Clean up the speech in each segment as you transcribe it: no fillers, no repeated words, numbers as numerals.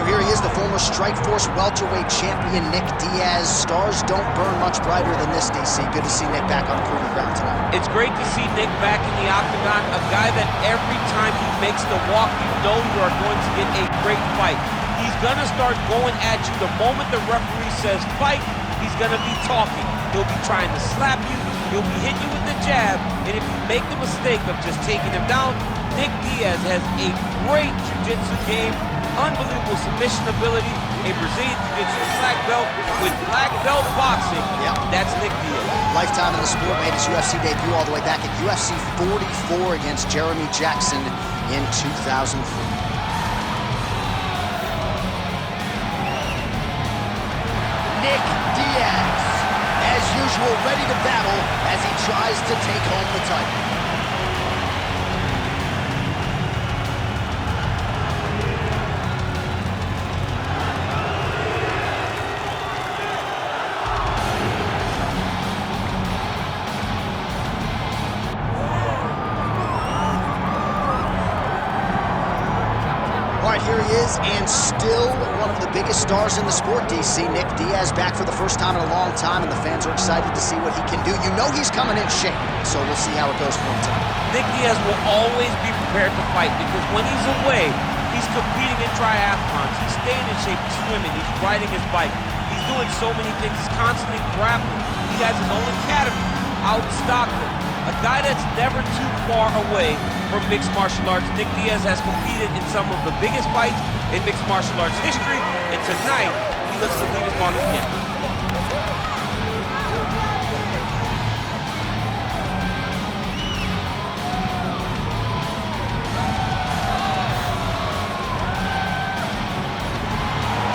here he is, the former Strikeforce welterweight champion, Nick Diaz. Stars don't burn much brighter than this, DC. Good to see Nick back on the proving ground tonight. It's great to see Nick back in the octagon, a guy that every time he makes the walk, you know you are going to get a great fight. He's going to start going at you the moment the referee says fight. He's going to be talking. He'll be trying to slap you. He'll be hitting you with the jab. And if you make the mistake of just taking him down, Nick Diaz has a great jiu-jitsu game, unbelievable submission ability, a Brazilian jiu-jitsu black belt with black belt boxing. Yep. That's Nick Diaz. Lifetime in the sport, made his UFC debut all the way back at UFC 44 against Jeremy Jackson in 2003. Nick Diaz, as usual, ready to battle as he tries to take home the title. All right, here he is, and still one of the biggest stars in the sport, DC. Nick Diaz back for the first time in a long time, and the fans are excited to see what he can do. You know he's coming in shape, so we'll see how it goes for him tonight. Nick Diaz will always be prepared to fight because when he's away, he's competing in triathlons, he's staying in shape, he's swimming, he's riding his bike, he's doing so many things, he's constantly grappling. He has his own academy out in Stockholm. A guy that's never too far away from mixed martial arts. Nick Diaz has competed in some of the biggest fights in mixed martial arts history, and tonight, he looks to leave his mark again.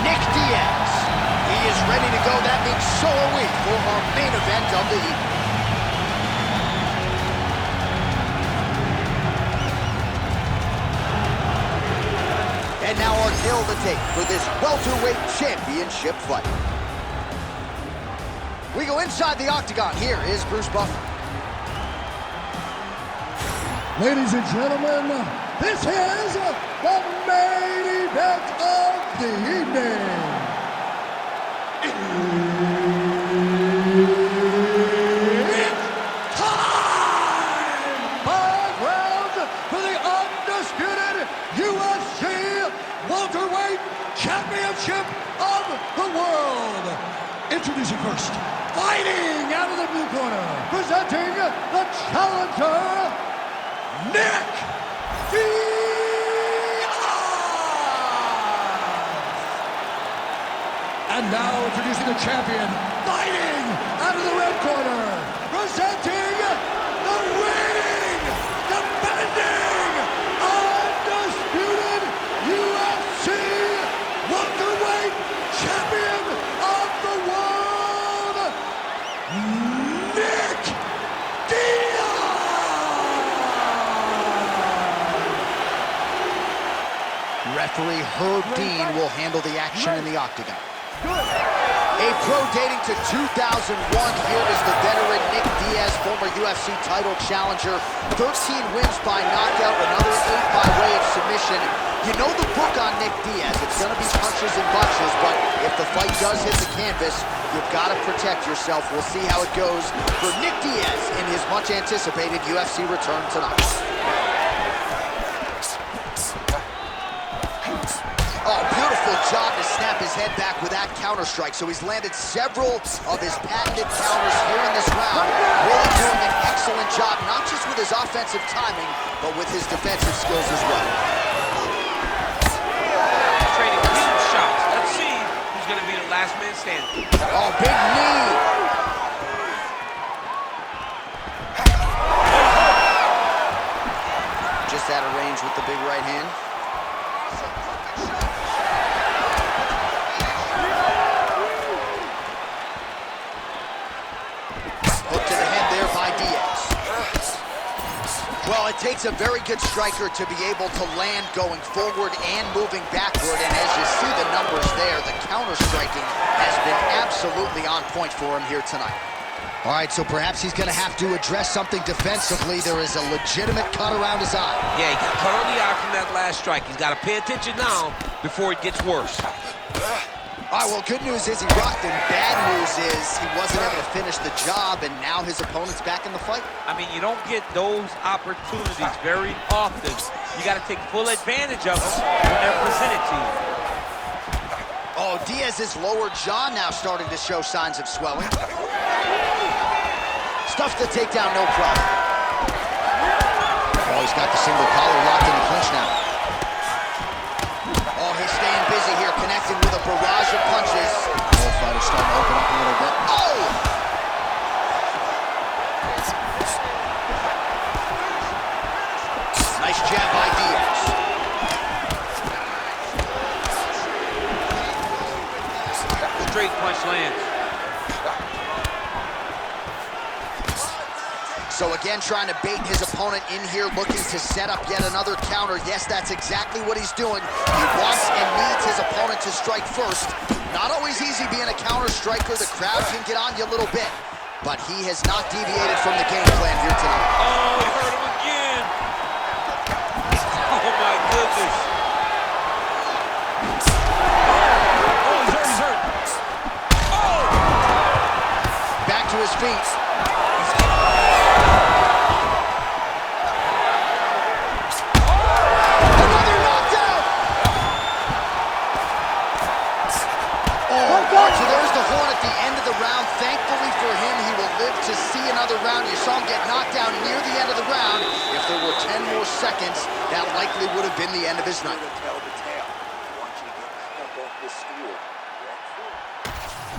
Nick Diaz, he is ready to go. That means so are we for our main event of the evening. And now our tale of the tape for this welterweight championship fight. We go inside the octagon. Here is Bruce Buffer. Ladies and gentlemen, this is the main event of the evening. It's time! 5 rounds for the undisputed UFC welterweight championship of the world. Introducing first, fighting out of the blue corner, presenting the challenger, Nick Diaz! And now introducing the champion, fighting out of the red corner, presenting the reigning, defending, undisputed UFC welterweight champion of the world, Nick Diaz! Referee Herb Dean will handle the action in the octagon. A pro dating to 2001, here is the veteran Nick Diaz, former UFC title challenger. 13 wins by knockout, another 8 by way of submission. You know the book on Nick Diaz. It's going to be punches and bunches, but if the fight does hit the canvas, you've got to protect yourself. We'll see how it goes for Nick Diaz in his much-anticipated UFC return tonight. Oh, beautiful job to snap his head back with that counter strike. So he's landed several of his patented counters here in this round. Really doing an excellent job, not just with his offensive timing, but with his defensive skills as well. Trading huge shots. Let's see who's going to be the last man standing. Oh, big knee. Just out of range with the big right hand. Well, it takes a very good striker to be able to land going forward and moving backward, and as you see the numbers there, the counter-striking has been absolutely on point for him here tonight. All right, so perhaps he's going to have to address something defensively. There is a legitimate cut around his eye. Yeah, he got cut on the eye from that last strike. He's got to pay attention now. before it gets worse. All right, well, good news is he rocked him. Bad news is he wasn't able to finish the job, and now his opponent's back in the fight. I mean, you don't get those opportunities very often. You got to take full advantage of them when they're presented to you. Oh, Diaz's lower jaw now starting to show signs of swelling. Stuffs the takedown, no problem. Oh, he's got the single collar locked in the clinch now. Oh, he's staying busy here, connecting with a barrage of punches. Both fighters starting to open up a little bit. Oh! Nice jab by Diaz. Straight punch lands. So again, trying to bait his opponent in here, looking to set up yet another counter. Yes, that's exactly what he's doing. He wants and needs his opponent to strike first. Not always easy being a counter striker. The crowd can get on you a little bit, but he has not deviated from the game plan here tonight. Oh, he hurt him again. Oh, my goodness. Oh, he's hurt. Oh! Back to his feet. So there's the horn at the end of the round. Thankfully for him, he will live to see another round. You saw him get knocked down near the end of the round. If there were 10 more seconds, that likely would have been the end of his night.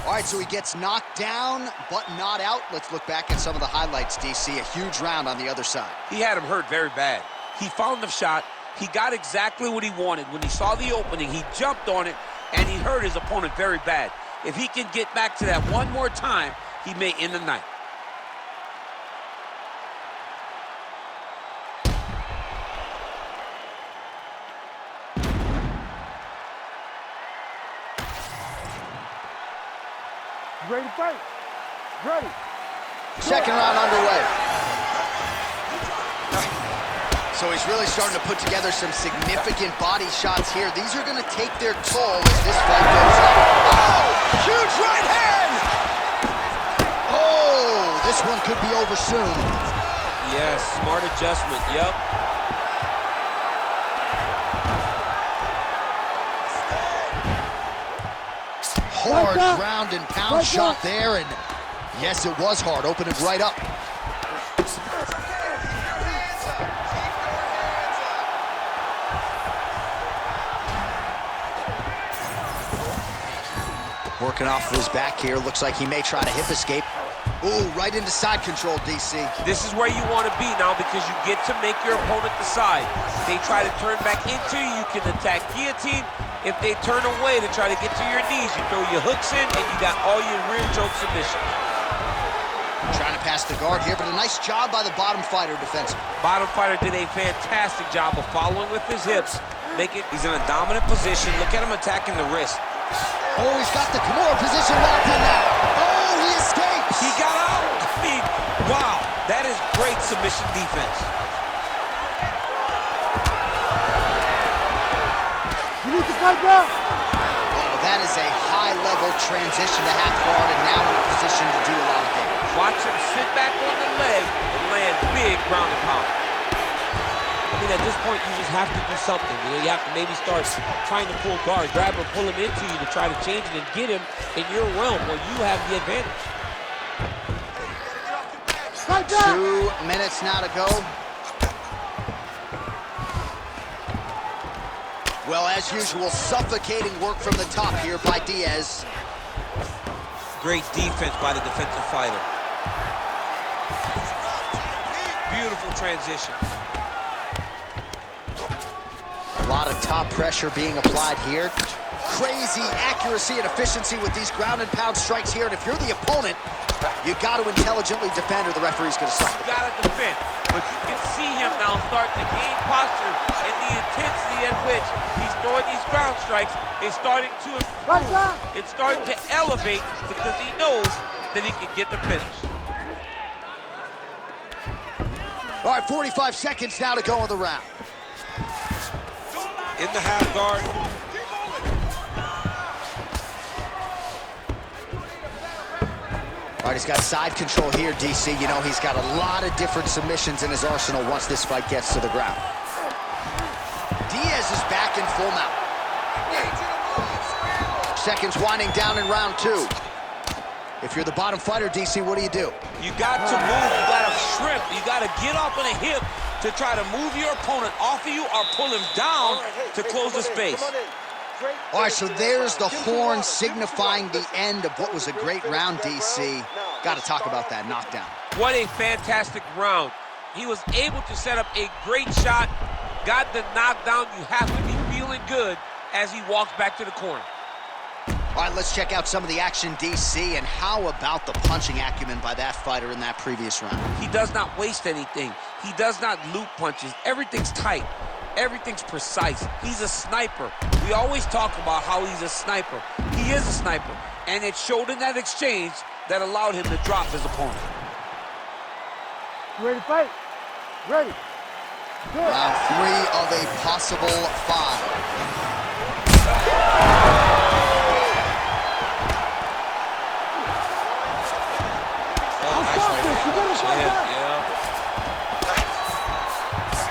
All right, so he gets knocked down, but not out. Let's look back at some of the highlights, DC. A huge round on the other side. He had him hurt very bad. He found the shot. He got exactly what he wanted. When he saw the opening, he jumped on it, and he hurt his opponent very bad. If he can get back to that one more time, he may end the night. Ready to fight? Ready. Second round underway. So he's really starting to put together some significant body shots here. These are going to take their toll as this fight goes on. Oh, huge right hand! Oh, this one could be over soon. Yes, smart adjustment, yep. Hard ground and pound shot there, and yes, it was hard, opening right up. Working off of his back here. Looks like he may try to hip escape. Ooh, right into side control, DC. This is where you want to be now because you get to make your opponent decide. They try to turn back into you, you can attack guillotine. If they turn away to try to get to your knees, you throw your hooks in and you got all your rear choke submissions. Trying to pass the guard here, but a nice job by the bottom fighter defensively. Bottom fighter did a fantastic job of following with his hips. He's in a dominant position. Look at him attacking the wrist. Oh, he's got the Kimura position locked in now. Oh, he escapes. He got out. I mean, wow, that is great submission defense. You need to fight back. Oh, that is a high-level transition to half guard, and now in a position to do a lot of damage. Watch him sit back on the leg and land big ground and pound. I mean, at this point, you just have to do something. You know, you have to maybe start trying to pull guard, grab him, pull him into you to try to change it and get him in your realm where you have the advantage. 2 minutes now to go. Well, as usual, suffocating work from the top here by Diaz. Great defense by the defensive fighter. Beautiful transition. A lot of top pressure being applied here. Crazy accuracy and efficiency with these ground and pound strikes here. And if you're the opponent, you got to intelligently defend or the referee's going to stop it. You got to defend. But you can see him now starting to gain posture, and the intensity at which he's throwing these ground strikes is starting to improve. It's starting to elevate because he knows that he can get the finish. All right, 45 seconds now to go in the round. In the half guard. All right, he's got side control here, DC. You know, he's got a lot of different submissions in his arsenal once this fight gets to the ground. Diaz is back in full mount. Seconds winding down in round 2. If you're the bottom fighter, DC, what do? You got to move, you got to shrimp, you got to get off on a hip to try to move your opponent off of you or pull him down to close the space. All right, so there's the horn signifying the end of what was a great round, DC. Got to talk about that knockdown. What a fantastic round. He was able to set up a great shot, got the knockdown. You have to be feeling good as he walks back to the corner. All right, let's check out some of the action, DC, and how about the punching acumen by that fighter in that previous round? He does not waste anything. He does not loop punches. Everything's tight. Everything's precise. He's a sniper. We always talk about how he's a sniper. He is a sniper, and it showed in that exchange that allowed him to drop his opponent. You ready to fight? Ready. Good. Round 3 of a possible 5.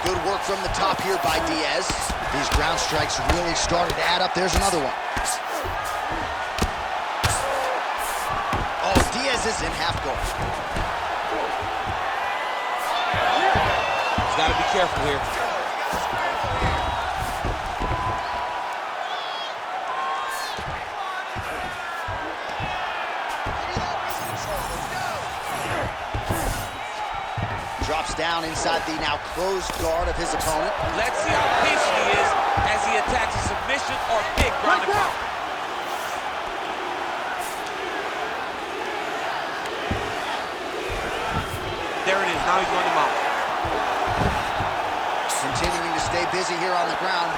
Good work from the top here by Diaz. These ground strikes really started to add up. There's another one. Oh, Diaz is in half guard. He's got to be careful here. Drops down inside the now closed guard of his opponent. Let's see how patient he is as he attacks a submission or big ground and pound. There it is. Now he's on the mount. Continuing to stay busy here on the ground.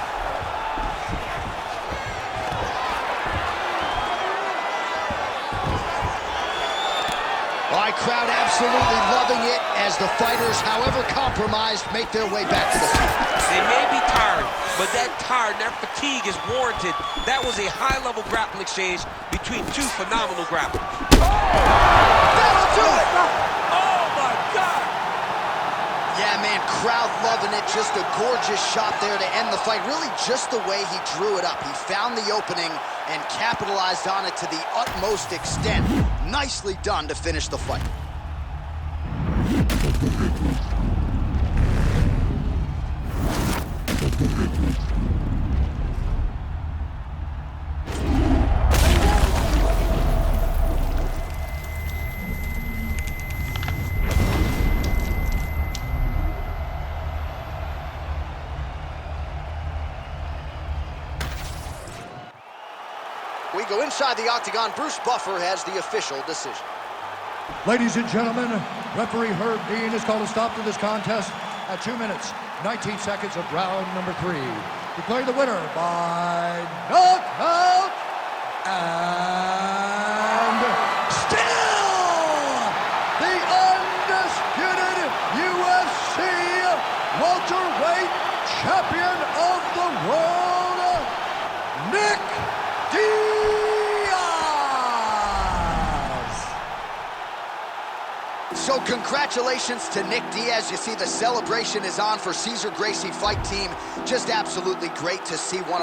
All right, crowd absolutely loving it as the fighters, however compromised, make their way back to the field. They may be tired, but that tired, that fatigue is warranted. That was a high-level grappling exchange between two phenomenal grapplers. That'll do it! Oh, my God! Yeah, man, crowd loving it. Just a gorgeous shot there to end the fight. Really just the way he drew it up. He found the opening and capitalized on it to the utmost extent. Nicely done to finish the fight. We go inside the octagon. Bruce Buffer has the official decision. Ladies and gentlemen, referee Herb Dean has called a stop to this contest at 2 minutes, 19 seconds of round number 3. Declaring the winner by knockout and still the undisputed UFC welterweight champion of the world, Nick Diaz. So congratulations to Nick Diaz. You see the celebration is on for Cesar Gracie Fight Team. Just absolutely great to see one of